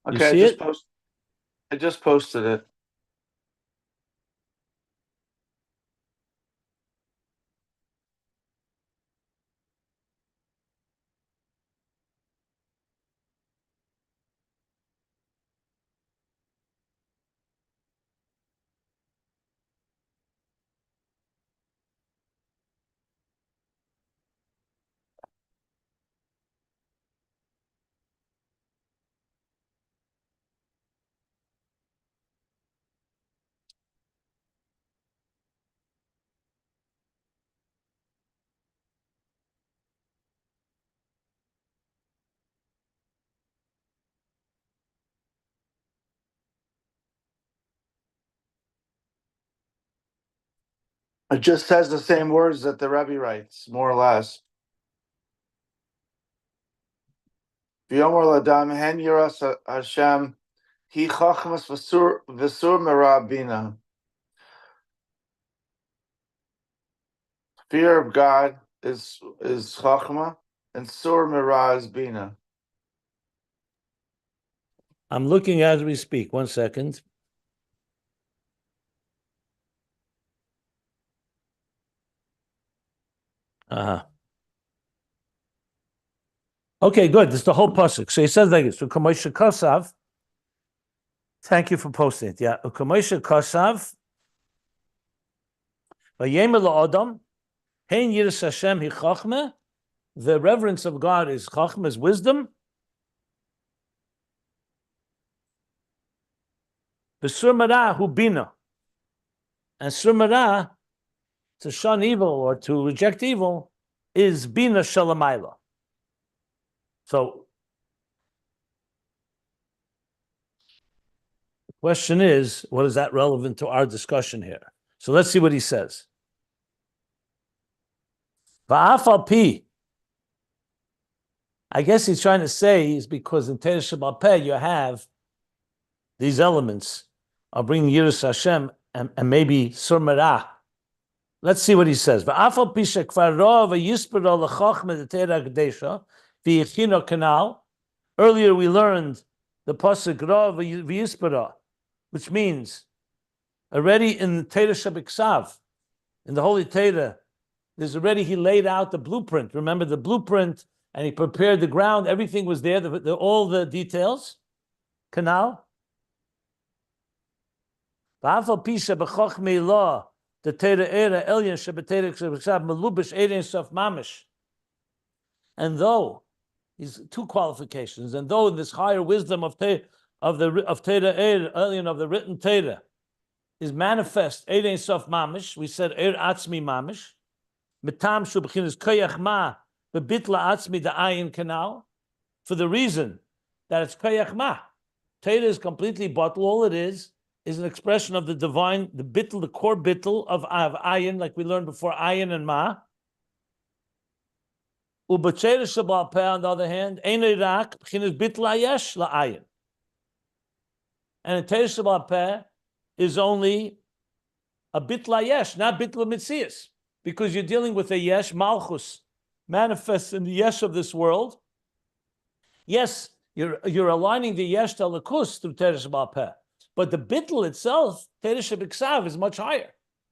Okay, see it? I just posted it. It just says the same words that the Rebbe writes, more or less. V'yomer l'adam hen yiras Hashem hi chachmas v'sur merah bina. Fear of God is chachma, and sur merah is bina. I'm looking as we speak. 1 second. Okay, good. This is the whole pasuk. So he says like this: U'kamoshe Kosav. Thank you for posting it. Yeah, U'kamoshe Kosav. V'yema la'adam hein yiras Hashem hi chachma. The reverence of God is chachma, is wisdom. V'sur merah hu bina. And sur merah, to shun evil or to reject evil, is bina shalamayla. So the question is, what is that relevant to our discussion here? So let's see what he says. Va'afal pi. I guess he's trying to say is because in Torah Sheba'al Peh you have these elements of bringing Yiras Hashem and maybe Sur Merah. Let's see what he says. Va'afal pi shekvar ra v'yispera l'chachma d'Torah Kedesha v'yichino kanal. Earlier we learned the pasuk ra v'yispera, which means already in the Torah Shebiksav, in the Holy Torah, there's already he laid out the blueprint. Remember the blueprint, and he prepared the ground. Everything was there. All the details. Canal. And though these two qualifications, and though this higher wisdom of Torah Elyon of the written Torah is manifest Erein Sof Mamish, we said Atzmi Mamish. Mitam shubchinas koyach ma bebitla atzmi the ayin canal, for the reason that it's koyach ma. Torah is completely bottle. All it is an expression of the divine, the bittul, the core bittul of ayin, like we learned before, ayin and ma. Ubachera shabal peh, on the other hand, einay rak b'chinas bittul hayesh la'ayin. And a Torah shabal peh is only a bittul hayesh, not bittul mitzias, because you're dealing with a yesh malchus manifests in the yesh of this world. Yes, you're aligning the yesh to lakus through Torah shabal peh, but the bittul itself, Torah shabiksav, is much higher.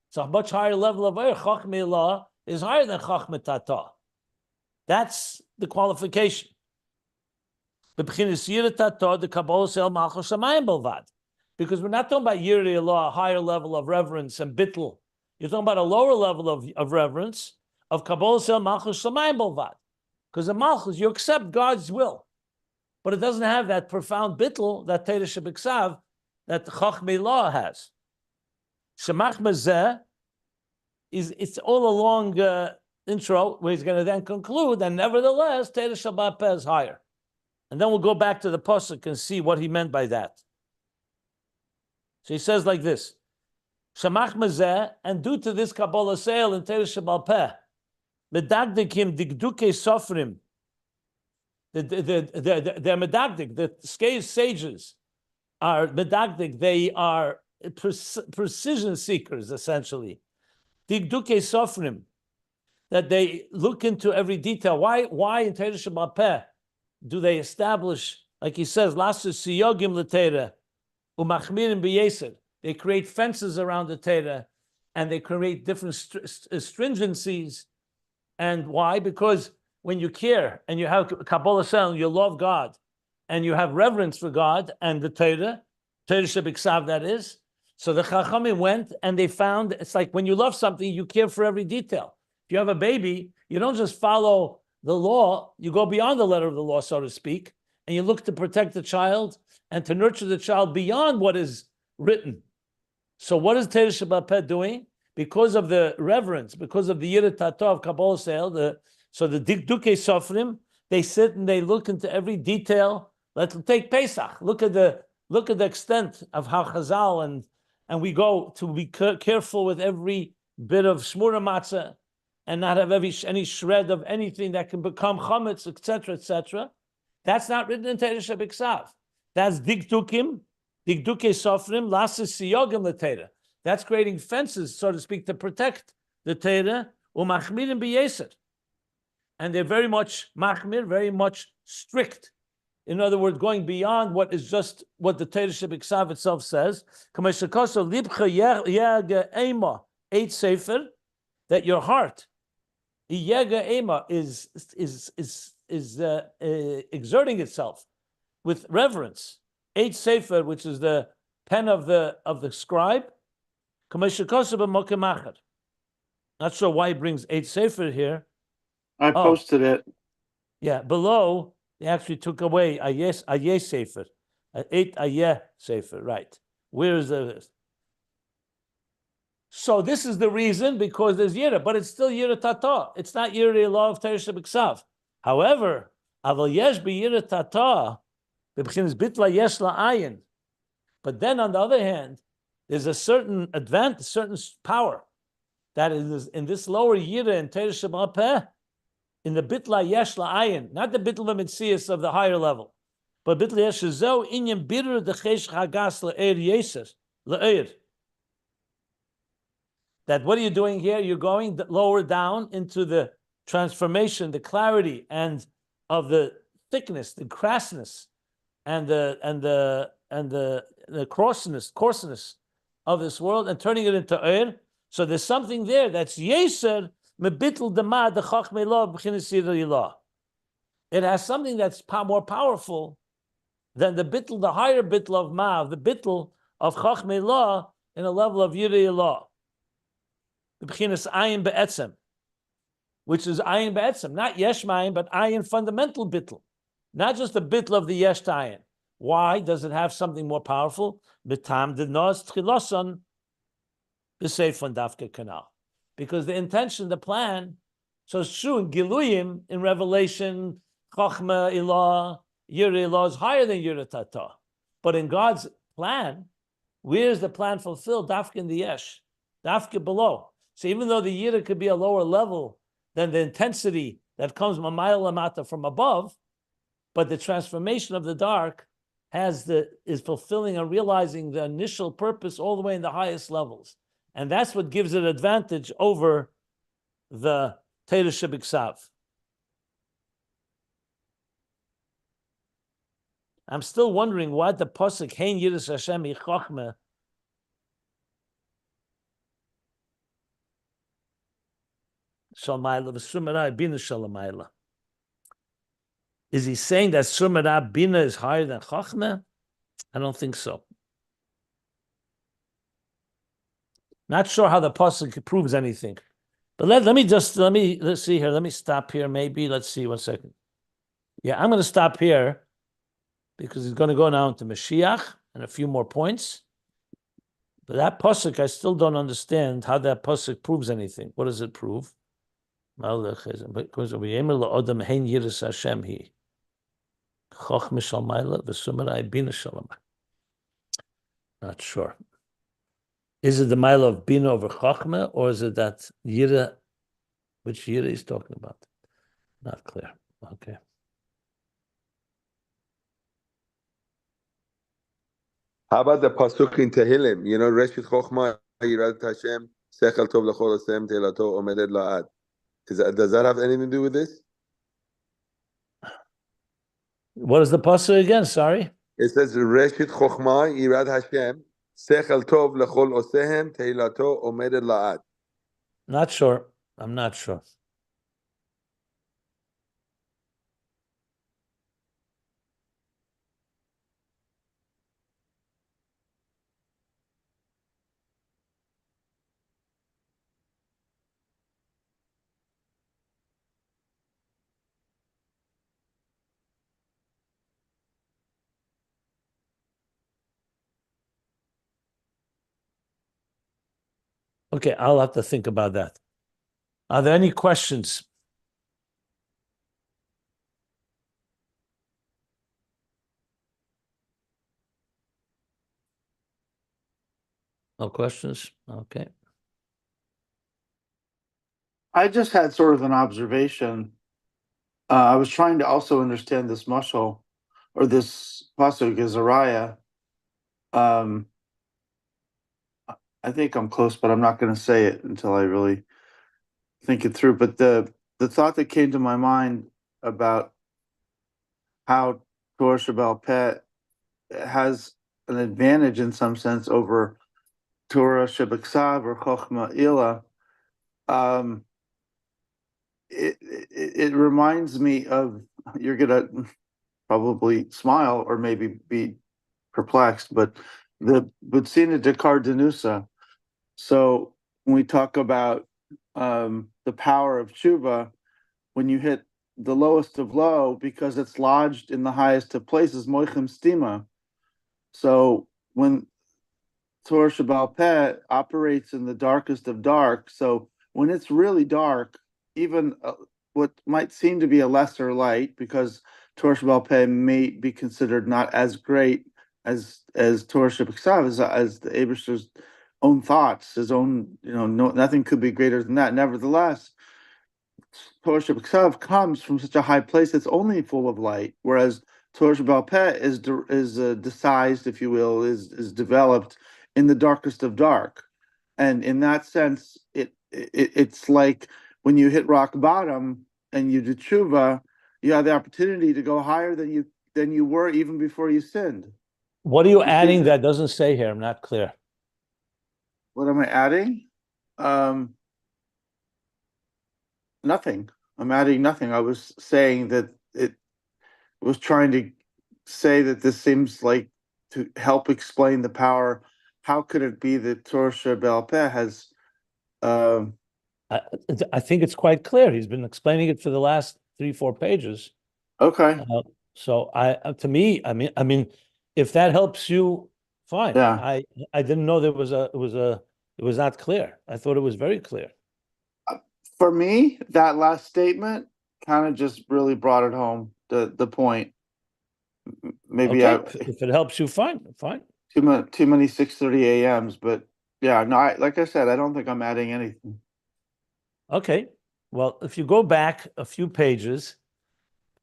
It's a much higher level of air. Chachmei Allah is higher than chachmei tata. That's the qualification. Because we're not talking about Yirei Allah, a higher level of reverence and bittul. You're talking about a lower level of reverence of Kabbalah Sel Malchus Shamayim Bolvad. Because in Malchus, you accept God's will. But it doesn't have that profound bittul, that Torah Shebiksav, that Chachmei Law has. Shemach Mezeh it's all along intro, where he's going to then conclude, and nevertheless, Torah Shabbat Peh is higher. And then we'll go back to the pasuk and see what he meant by that. So he says like this: Shamach Mezeh, and due to this Kabbalah sale in Torah Shabbat Peh, medagdikim digduke sofrim, they're medagdik, the sages are medagdik, they are precision seekers, essentially. Digduke sofrim, that they look into every detail. Why in Torah Shabbat Peh do they establish, like he says, lasus siyogim l'Torah umachmirim b'yeser? They create fences around the Torah, and they create different stringencies. And why? Because when you care and you have Kabbalah Sel, you love God, and you have reverence for God and the Torah Shebiksav, that is. So the Chachamim went and they found, it's like when you love something, you care for every detail. If you have a baby, you don't just follow the law, you go beyond the letter of the law, so to speak, and you look to protect the child and to nurture the child beyond what is written. So what is Torah Shabbat Peh doing? Because of the reverence, because of the Yirat Tata of Kabbalah Sel, so the Dikduke Sofrim, they sit and they look into every detail. Let's take Pesach. Look at the extent of how Chazal and we go to be careful with every bit of shmura matzah and not have any shred of anything that can become chametz, etc., etc. That's not written in Torah Shebiksav. That's Dikduke Sofrim, lasis siyogim l'Torah. That's creating fences, so to speak, to protect the Torah, umachmirim b'yeser. And they're very much machmir, very much strict. In other words, going beyond what is just what the Torah Shebiksav itself says. That your heart, is exerting itself with reverence. Eight sefer, which is the pen of the scribe. Not sure why he brings eight sefer here. I posted it. Yeah, below they actually took away ayeh sefer, eight ayeh sefer. Right? Where is the? So this is the reason, because there's yira, but it's still yira tata. It's not yira law of Torah Shebiksav. However, aval yesh be yira tata, b'b'chinas bitla yesh la'ayin. But then on the other hand, there's a certain advantage, certain power that is in this lower yira in Torah Shabbat Peh, in the bitla yesh la'ayin, not the bitla mitzias of the higher level, but bitla yesh zo inyan bitter dechesh chagas le'er yeser le'er. That what are you doing here? You're going lower down into the transformation, the clarity, and of the thickness, the crassness, and the coarseness of this world, and turning it into air. So there's something there that's yeser mebittul dema de chachmei law b'chinas yirei law. It has something that's more powerful than the bittul, the higher bittul of ma, the bittul of chachmei law in a level of yirei law. B'chinas ayin be'etzem, which is ayin be'etzem, not yesh ma'ayin, but ayin fundamental bittul, not just the bittul of the yesh ayin. Why does it have something more powerful? B'tam denos tchiloson b'seifon dafke kanal, because the intention, the plan. So it's true in Giluyim, in Revelation, Chochmah, Ilah, Yireh law is higher than Yireh Tata. But in God's plan, where's the plan fulfilled? Dafka in the Yesh, Dafka below. So even though the Yireh could be a lower level than the intensity that comes Mamayla Lamata from above, but the transformation of the dark is fulfilling and realizing the initial purpose all the way in the highest levels. And that's what gives it advantage over the Torah Shebiksav. I'm still wondering why the pasuk Hein Yiras Hashem Yichachme Shalmayla v'Surmara Bina Shalamayla. Is he saying that Surmara Bina is higher than Chachme? I don't think so. Not sure how the pasuk proves anything. But let's see here. Let me stop here. Maybe let's see 1 second. Yeah, I'm going to stop here because he's going to go now into Mashiach and a few more points. But that pasuk, I still don't understand how that pasuk proves anything. What does it prove? Not sure. Is it the mile of Bina over Chachma, or is it that Yira, which Yira is talking about? Not clear. Okay. How about the pasuk in Tehillim? You know, Reshit Chochma Yirat Hashem Sechel Tov L'Chol Osem Teilato Omedet La'ad. Does that have anything to do with this? What is the pasuk again? Sorry. It says Reshit Chochma Yirat Hashem Sechel Tov L'Chol Osehem Teilato Omedet La'ad. Not sure. I'm not sure. Okay, I'll have to think about that. Are there any questions? No questions? Okay. I just had sort of an observation. I was trying to also understand this mashal or this pasuk Azariah. I think I'm close, but I'm not going to say it until I really think it through. But the thought that came to my mind about how Torah Sheba'al Peh has an advantage in some sense over Torah Shebiksav or Chochma Ila. It reminds me of, you're gonna probably smile or maybe be perplexed, but the Butsina Dekar Danusa. So when we talk about the power of tshuva, when you hit the lowest of low, because it's lodged in the highest of places, moichem stima. So when Torah Sheba'al Peh operates in the darkest of dark, so when it's really dark, even what might seem to be a lesser light, because Torah Sheba'al Peh may be considered not as great as Torah Shebiksav, as the Eibishter's own thoughts, his own, nothing could be greater than that. Nevertheless, Torah Shebiksav comes from such a high place it's only full of light, whereas Torah Sheba'al Peh is decised, if you will, is developed in the darkest of dark, and in that sense, it's like when you hit rock bottom and you do tshuva, you have the opportunity to go higher than you were even before you sinned. What are you adding that doesn't say here? I'm not clear. What am I adding? Nothing. I'm adding nothing. I was saying that it was trying to say that this seems like to help explain the power. How could it be that Torah Sheba'al Peh has? I think it's quite clear. He's been explaining it for the last 3-4 pages. Okay. So to me, I mean, if that helps you, fine. Yeah. I didn't know it was not clear. I thought it was very clear. For me, that last statement kind of just really brought it home, the point. Maybe Okay, if it helps you, fine. too many 6:30 a.m.s, but yeah, no, like I said, I don't think I'm adding anything. Okay, well, if you go back a few pages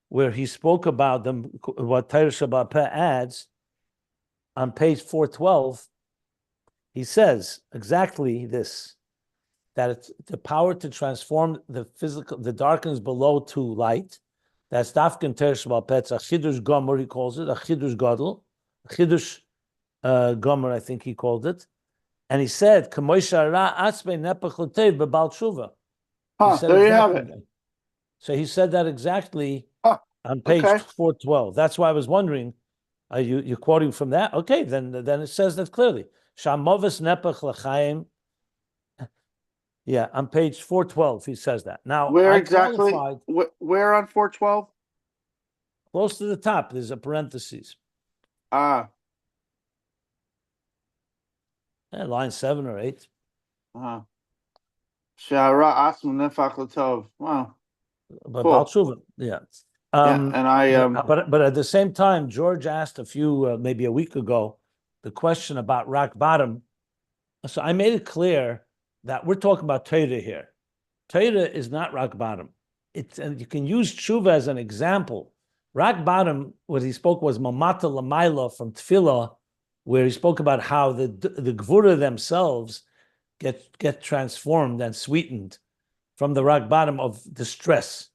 where he spoke about them, what Torah Shabbat Peh adds, on page 412, he says exactly this, that it's the power to transform the physical, the darkness below to light. That's Dafkin Torah Shabbat Peh. It's a Chidush Gomer, he calls it, a Chidush Gadol, a Chidush Gomer, I think he called it. And he said, "Kamoisha ra atzmei nepach l'teiv b'bal tshuva." He said There exactly you have it. that. So he said that exactly on page Okay. 412. That's why I was wondering, you're quoting from that? Okay, then it says that clearly. Shamovis nepach l'chaim. Yeah, on page 412, he says that. Now, Where I exactly? qualified Where on 412? close to the top. There's a parenthesis. Line 7 or 8. Shara asmu nefach l'tov. Wow. But Cool. Baal Tshuva, yeah. Yeah, and I but at the same time, George asked a few maybe a week ago the question about rock bottom. So I made it clear that we're talking about Torah here. Torah is not rock bottom. And you can use tshuva as an example. Rock bottom, what he spoke was mamata lamaila from Tefillah, where he spoke about how the gvura themselves get transformed and sweetened from the rock bottom of distress.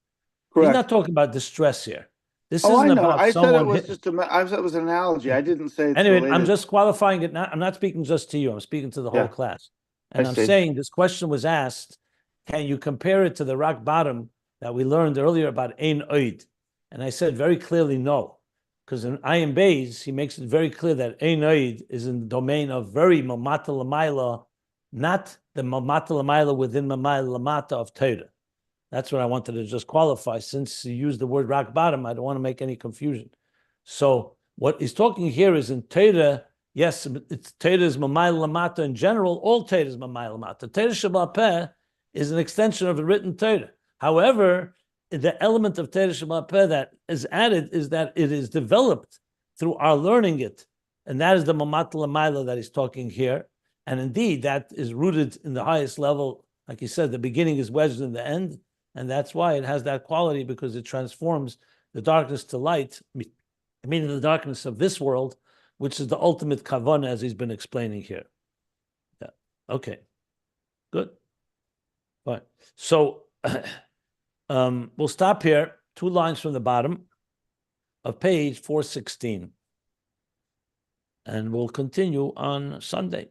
correct. He's not talking about distress here. This I isn't know. about I said it someone. was just I said it was an analogy. I didn't say it's Anyway, related. I'm just qualifying it. I'm not speaking just to you. I'm speaking to the whole Yeah. class. And I I'm see. saying this question was asked, can you compare it to the rock bottom that we learned earlier about Ein Oid? And I said very clearly no. Because in Ayin Beis, he makes it very clear that Ein Oid is in the domain of very Mamata Lamaila, not the Mamata Lamaila within Mamata Lamata of Torah. That's what I wanted to just qualify. Since you used the word rock bottom, I don't want to make any confusion. So what he's talking here is in Torah, yes, it's Torah is Mamayil Lamata in general, all Torah is Mamayil Lamata. Torah Shabbat Peh is an extension of the written Torah. However, the element of Torah Shabbat Peh that is added is that it is developed through our learning it. And that is the Mamat Lamayla that he's talking here. And indeed, that is rooted in the highest level. Like he said, the beginning is wedged in the end. And that's why it has that quality, because it transforms the darkness to light, meaning the darkness of this world, which is the ultimate kavanah, as he's been explaining here. Yeah. Okay. Good. Fine. So we'll stop here. 2 lines from the bottom of page 416. And we'll continue on Sunday.